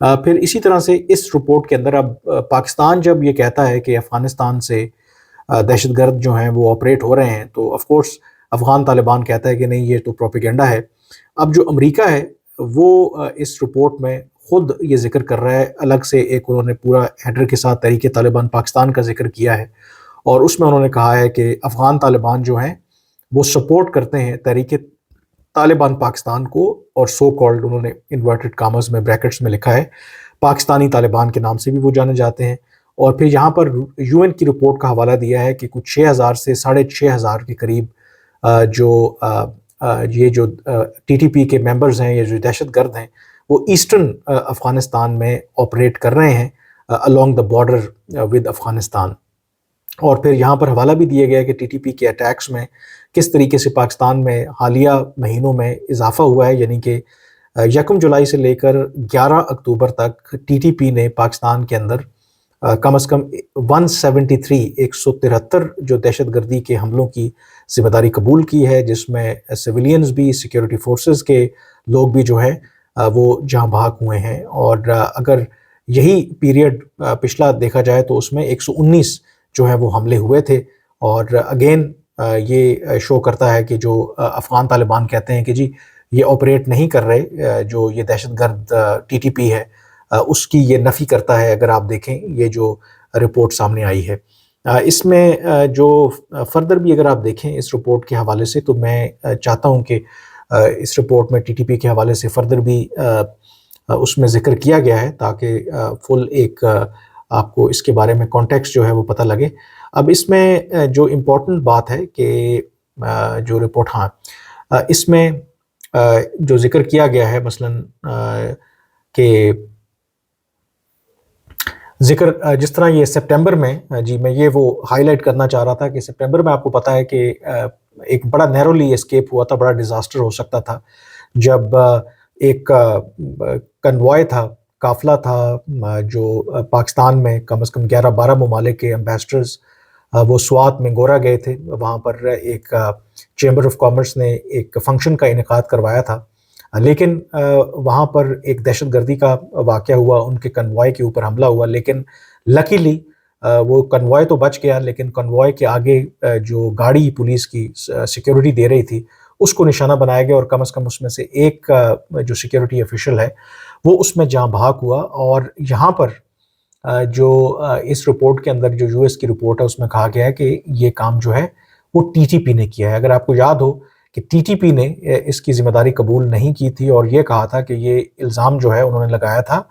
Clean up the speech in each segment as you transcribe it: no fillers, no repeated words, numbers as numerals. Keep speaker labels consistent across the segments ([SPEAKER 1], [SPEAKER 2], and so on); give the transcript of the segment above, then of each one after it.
[SPEAKER 1] پھر اسی طرح سے اس رپورٹ کے اندر اب پاکستان جب یہ کہتا ہے کہ افغانستان سے دہشت گرد جو ہیں وہ آپریٹ ہو رہے ہیں، تو آف کورس افغان طالبان کہتا ہے کہ نہیں، یہ تو پروپیگنڈا ہے۔ اب جو امریکہ ہے وہ اس رپورٹ میں خود یہ ذکر کر رہا ہے، الگ سے ایک انہوں نے پورا ہیڈر کے ساتھ تحریک طالبان پاکستان کا ذکر کیا ہے، اور اس میں انہوں نے کہا ہے کہ افغان طالبان جو ہیں وہ سپورٹ کرتے ہیں تحریک طالبان پاکستان کو، اور سو کالڈ انہوں نے انورٹڈ کامرز میں بریکٹس میں لکھا ہے پاکستانی طالبان کے نام سے بھی وہ جانے جاتے ہیں۔ اور پھر یہاں پر یو این کی رپورٹ کا حوالہ دیا ہے کہ کچھ 6,000 سے 6,500 کے قریب یہ جو ٹی ٹی پی کے ممبرز ہیں یا جو دہشت گرد ہیں وہ ایسٹرن افغانستان میں آپریٹ کر رہے ہیں along the border with Afghanistan. اور پھر یہاں پر حوالہ بھی دیا گیا کہ ٹی ٹی پی کے اٹیکس میں کس طریقے سے پاکستان میں حالیہ مہینوں میں اضافہ ہوا ہے، یعنی کہ 1 جولائی سے لے کر 11 اکتوبر تک ٹی ٹی پی نے پاکستان کے اندر کم از کم 173 جو دہشت گردی کے حملوں کی ذمہ داری قبول کی ہے، جس میں سویلینز بھی، سیکیورٹی فورسز کے لوگ بھی جو ہیں وہ جہاں بھاگ ہوئے ہیں۔ اور اگر یہی پیریڈ پچھلا دیکھا جائے تو اس میں 119 جو ہے وہ حملے ہوئے تھے۔ اور اگین یہ شو کرتا ہے کہ جو افغان طالبان کہتے ہیں کہ جی یہ آپریٹ نہیں کر رہے، جو یہ دہشت گرد ٹی ٹی پی ہے اس کی یہ نفی کرتا ہے۔ اگر آپ دیکھیں یہ جو رپورٹ سامنے آئی ہے، اس میں جو فردر بھی اگر آپ دیکھیں اس رپورٹ کے حوالے سے، تو میں چاہتا ہوں کہ اس رپورٹ میں ٹی ٹی پی کے حوالے سے فردر بھی اس میں ذکر کیا گیا ہے، تاکہ فل ایک آپ کو اس کے بارے میں کانٹیکسٹ جو ہے وہ پتہ لگے۔ اب اس میں جو امپورٹنٹ بات ہے کہ جو رپورٹ اس میں جو ذکر کیا گیا ہے، مثلاً کہ ذکر جس طرح یہ سپٹمبر میں، جی میں یہ وہ ہائی لائٹ کرنا چاہ رہا تھا کہ سپٹمبر میں آپ کو پتہ ہے کہ ایک بڑا نیرولی اسکیپ ہوا تھا، بڑا ڈیزاسٹر ہو سکتا تھا، جب ایک کنوائے تھا، قافلہ تھا، جو پاکستان میں کم از کم 11-12 ممالک کے امبیسڈرز وہ سوات میں گورا گئے تھے۔ وہاں پر ایک چیمبر آف کامرس نے ایک فنکشن کا انعقاد کروایا تھا، لیکن وہاں پر ایک دہشت گردی کا واقعہ ہوا، ان کے کنوائے کے اوپر حملہ ہوا، لیکن لکیلی وہ کنوائے تو بچ گیا، لیکن کنوائے کے آگے جو گاڑی پولیس کی سیکیورٹی دے رہی تھی اس کو نشانہ بنایا گیا، اور کم از کم اس میں سے ایک جو سیکیورٹی آفیشل ہے وہ اس میں جہاں بھاگ ہوا۔ اور یہاں پر جو اس رپورٹ کے اندر جو یو ایس کی رپورٹ ہے اس میں کہا گیا ہے کہ یہ کام جو ہے وہ ٹی ٹی پی نے کیا ہے۔ اگر آپ کو یاد ہو کہ ٹی ٹی پی نے اس کی ذمہ داری قبول نہیں کی تھی، اور یہ کہا تھا کہ یہ الزام جو ہے انہوں نے لگایا تھا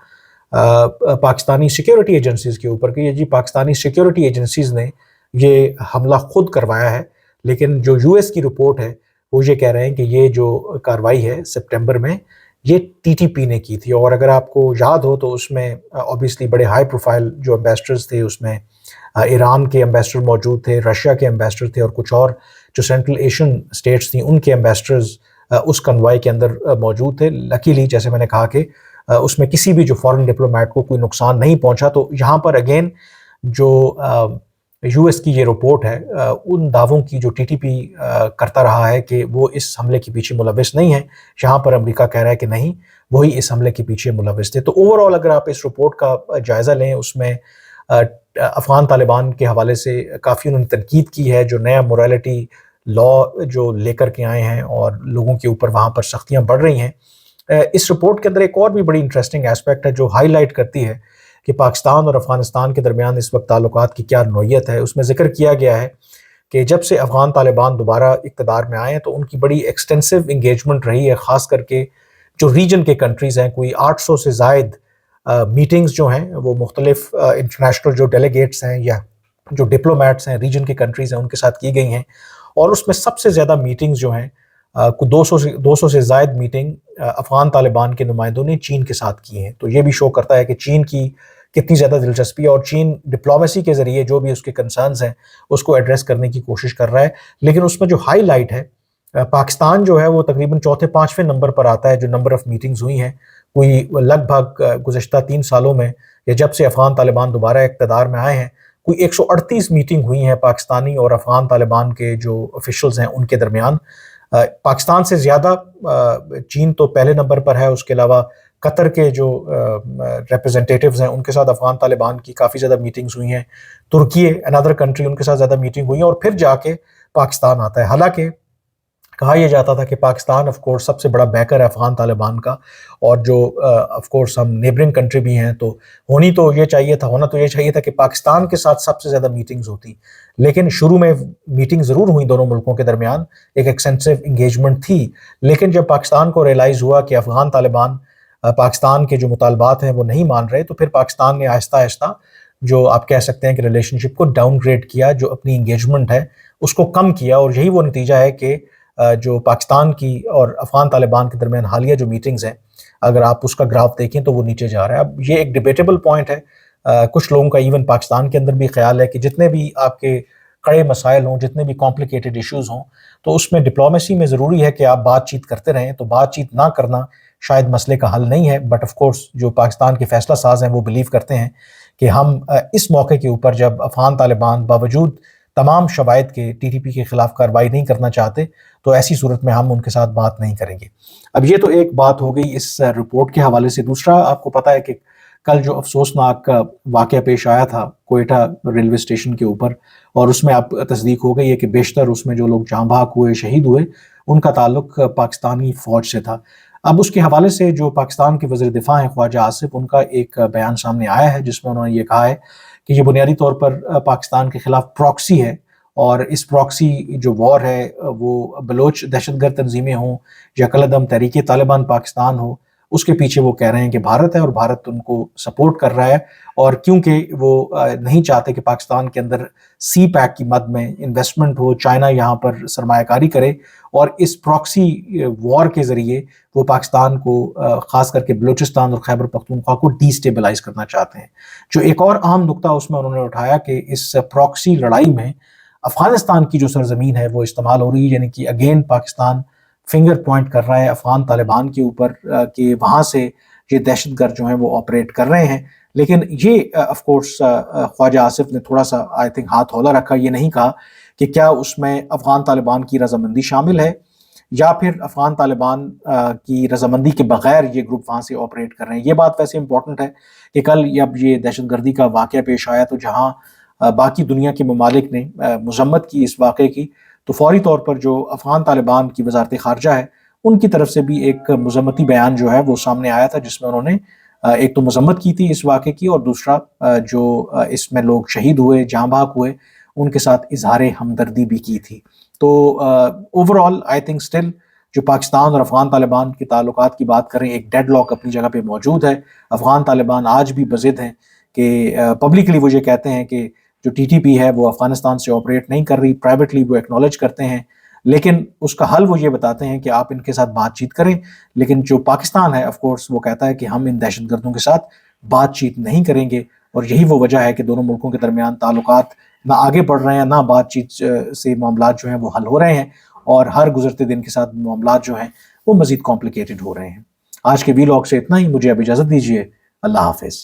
[SPEAKER 1] پاکستانی سیکیورٹی ایجنسیز کے اوپر کہ یہ جی پاکستانی سیکیورٹی ایجنسیز نے یہ حملہ خود کروایا ہے، لیکن جو یو ایس کی رپورٹ ہے وہ یہ کہہ رہے ہیں کہ یہ جو کارروائی ہے سپٹمبر میں یہ ٹی ٹی پی نے کی تھی۔ اور اگر آپ کو یاد ہو تو اس میں اوبیسلی بڑے ہائی پروفائل جو امبیسڈرز تھے، اس میں ایران کے امبیسڈر موجود تھے، رشیا کے امبیسڈر تھے، اور کچھ اور جو سینٹرل ایشین اسٹیٹس تھیں ان کے امبیسڈرز اس کنوائے کے اندر موجود تھے۔ لکیلی جیسے میں نے کہا کہ اس میں کسی بھی جو فارن ڈپلومیٹ کو کوئی نقصان نہیں پہنچا۔ تو یہاں پر اگین جو یو ایس کی یہ رپورٹ ہے ان دعووں کی جو ٹی ٹی پی کرتا رہا ہے کہ وہ اس حملے کے پیچھے ملوث نہیں ہے، یہاں پر امریکہ کہہ رہا ہے کہ نہیں، وہی اس حملے کے پیچھے ملوث تھے۔ تو اوورآل اگر آپ اس رپورٹ کا جائزہ لیں، اس میں افغان طالبان کے حوالے سے کافی انہوں نے تنقید کی ہے، جو نیا موریلٹی لا جو لے کر کے آئے ہیں اور لوگوں کے اوپر وہاں پر سختیاں بڑھ رہی ہیں۔ اس رپورٹ کے اندر ایک اور بھی بڑی انٹرسٹنگ ایسپیکٹ ہے جو ہائی لائٹ کرتی ہے کہ پاکستان اور افغانستان کے درمیان اس وقت تعلقات کی کیا نوعیت ہے۔ اس میں ذکر کیا گیا ہے کہ جب سے افغان طالبان دوبارہ اقتدار میں آئے ہیں تو ان کی بڑی ایکسٹینسو انگیجمنٹ رہی ہے، خاص کر کے جو ریجن کے کنٹریز ہیں، کوئی 800 سے زائد میٹنگز جو ہیں وہ مختلف انٹرنیشنل جو ڈیلیگیٹس ہیں یا جو ڈپلومیٹس ہیں ریجن کے کنٹریز ہیں ان کے ساتھ کی گئی ہیں، اور اس میں سب سے زیادہ میٹنگز جو ہیں 200 سے زائد میٹنگ افغان طالبان کے نمائندوں نے چین کے ساتھ کی ہیں۔ تو یہ بھی شو کرتا ہے کہ چین کی کتنی زیادہ دلچسپی ہے، اور چین ڈپلومیسی کے ذریعے جو بھی اس کے کنسرنز ہیں اس کو ایڈریس کرنے کی کوشش کر رہا ہے۔ لیکن اس میں جو ہائی لائٹ ہے، پاکستان جو ہے وہ تقریباً 4-5ویں نمبر پر آتا ہے جو نمبر آف میٹنگز ہوئی ہیں۔ کوئی لگ بھگ گزشتہ 3 سالوں میں یا جب سے افغان طالبان دوبارہ اقتدار میں آئے ہیں، کوئی 138 میٹنگ ہوئی ہیں پاکستانی اور افغان طالبان کے جو آفیشلز ہیں ان کے درمیان۔ پاکستان سے زیادہ چین تو پہلے نمبر پر ہے، اس کے علاوہ قطر کے جو ریپرزنٹیٹیوز ہیں ان کے ساتھ افغان طالبان کی کافی زیادہ میٹنگز ہوئی ہیں، ترکی اندر کنٹری ان کے ساتھ زیادہ میٹنگ ہوئی ہیں، اور پھر جا کے پاکستان آتا ہے۔ حالانکہ کہا یہ جاتا تھا کہ پاکستان آف کورس سب سے بڑا بیکر ہے افغان طالبان کا، اور جو آف کورس ہم نیبرنگ کنٹری بھی ہیں تو ہونا تو یہ چاہیے تھا کہ پاکستان کے ساتھ سب سے زیادہ میٹنگز ہوتی، لیکن شروع میں میٹنگ ضرور ہوئی دونوں ملکوں کے درمیان، ایک ایکسٹینسو انگیجمنٹ تھی، لیکن جب پاکستان کو ریئلائز ہوا کہ افغان طالبان پاکستان کے جو مطالبات ہیں وہ نہیں مان رہے، تو پھر پاکستان نے آہستہ آہستہ جو آپ کہہ سکتے ہیں کہ ریلیشن شپ کو ڈاؤن گریڈ کیا، جو اپنی انگیجمنٹ ہے اس کو کم کیا، اور یہی وہ نتیجہ ہے کہ جو پاکستان کی اور افغان طالبان کے درمیان حالیہ جو میٹنگز ہیں، اگر آپ اس کا گراف دیکھیں تو وہ نیچے جا رہا ہے۔ اب یہ ایک ڈیبیٹیبل پوائنٹ ہے، کچھ لوگوں کا ایون پاکستان کے اندر بھی خیال ہے کہ جتنے بھی آپ کے کڑے مسائل ہوں، جتنے بھی کمپلیکیٹڈ ایشوز ہوں، تو اس میں ڈپلومیسی میں ضروری ہے کہ آپ بات چیت کرتے رہیں، تو بات چیت نہ کرنا شاید مسئلے کا حل نہیں ہے، بٹ آف کورس جو پاکستان کے فیصلہ ساز ہیں وہ بلیو کرتے ہیں کہ ہم اس موقع کے اوپر جب افغان طالبان باوجود تمام شواہد کے ٹی ٹی پی کے خلاف کارروائی نہیں کرنا چاہتے، تو ایسی صورت میں ہم ان کے ساتھ بات نہیں کریں گے۔ اب یہ تو ایک بات ہو گئی اس رپورٹ کے حوالے سے۔ دوسرا، آپ کو پتہ ہے کہ کل جو افسوسناک واقعہ پیش آیا تھا کوئٹہ ریلوے اسٹیشن کے اوپر، اور اس میں اب تصدیق ہو گئی ہے کہ بیشتر اس میں جو لوگ جاں بحق ہوئے، شہید ہوئے، ان کا تعلق پاکستانی فوج سے تھا۔ اب اس کے حوالے سے جو پاکستان کے وزیر دفاع ہیں خواجہ آصف، ان کا ایک بیان سامنے آیا ہے جس میں انہوں نے یہ کہا ہے کہ یہ بنیادی طور پر پاکستان کے خلاف پراکسی ہے، اور اس پراکسی جو وار ہے وہ بلوچ دہشت گرد تنظیمیں ہوں یا کالعدم تحریک طالبان پاکستان ہو، اس کے پیچھے وہ کہہ رہے ہیں کہ بھارت ہے، اور بھارت ان کو سپورٹ کر رہا ہے، اور کیونکہ وہ نہیں چاہتے کہ پاکستان کے اندر سی پیک کی مد میں انویسٹمنٹ ہو، چائنا یہاں پر سرمایہ کاری کرے، اور اس پراکسی وار کے ذریعے وہ پاکستان کو خاص کر کے بلوچستان اور خیبر پختونخوا کو ڈی سٹیبلائز کرنا چاہتے ہیں۔ جو ایک اور اہم نقطہ اس میں انہوں نے اٹھایا کہ اس پراکسی لڑائی میں افغانستان کی جو سرزمین ہے وہ استعمال ہو رہی ہے، یعنی کہ اگین پاکستان فنگر پوائنٹ کر رہا ہے افغان طالبان کے اوپر کہ وہاں سے یہ دہشت گرد جو ہیں وہ آپریٹ کر رہے ہیں۔ لیکن یہ آف کورس خواجہ آصف نے تھوڑا سا آئی تھنک ہاتھ ہولا رکھا، یہ نہیں کہا کہ کیا اس میں افغان طالبان کی رضامندی شامل ہے یا پھر افغان طالبان کی رضامندی کے بغیر یہ گروپ وہاں سے آپریٹ کر رہے ہیں۔ یہ بات ویسے امپورٹنٹ ہے کہ کل جب یہ دہشت گردی کا واقعہ پیش آیا تو جہاں باقی دنیا کے ممالک نے مذمت کی اس واقعے کی، تو فوری طور پر جو افغان طالبان کی وزارت خارجہ ہے ان کی طرف سے بھی ایک مذمتی بیان جو ہے وہ سامنے آیا تھا، جس میں انہوں نے ایک تو مذمت کی تھی اس واقعے کی، اور دوسرا جو اس میں لوگ شہید ہوئے، جاں بحق ہوئے، ان کے ساتھ اظہار ہمدردی بھی کی تھی۔ تو over all I think still جو پاکستان اور افغان طالبان کے تعلقات کی بات کریں، ایک ڈیڈ لاک اپنی جگہ پہ موجود ہے۔ افغان طالبان آج بھی بضد ہیں کہ پبلکلی وہ یہ کہتے ہیں کہ جو ٹی ٹی پی ہے وہ افغانستان سے آپریٹ نہیں کر رہی، پرائیویٹلی وہ ایکنالج کرتے ہیں، لیکن اس کا حل وہ یہ بتاتے ہیں کہ آپ ان کے ساتھ بات چیت کریں۔ لیکن جو پاکستان ہے آف کورس وہ کہتا ہے کہ ہم ان دہشت گردوں کے ساتھ بات چیت نہیں کریں گے، اور یہی وہ وجہ ہے کہ دونوں ملکوں کے درمیان تعلقات نہ آگے بڑھ رہے ہیں، نہ بات چیت سے معاملات جو ہیں وہ حل ہو رہے ہیں، اور ہر گزرتے دن کے ساتھ معاملات جو ہیں وہ مزید کمپلیکیٹڈ ہو رہے ہیں۔ آج کے وی لاگ سے اتنا ہی، مجھے اب اجازت دیجیے، اللہ حافظ۔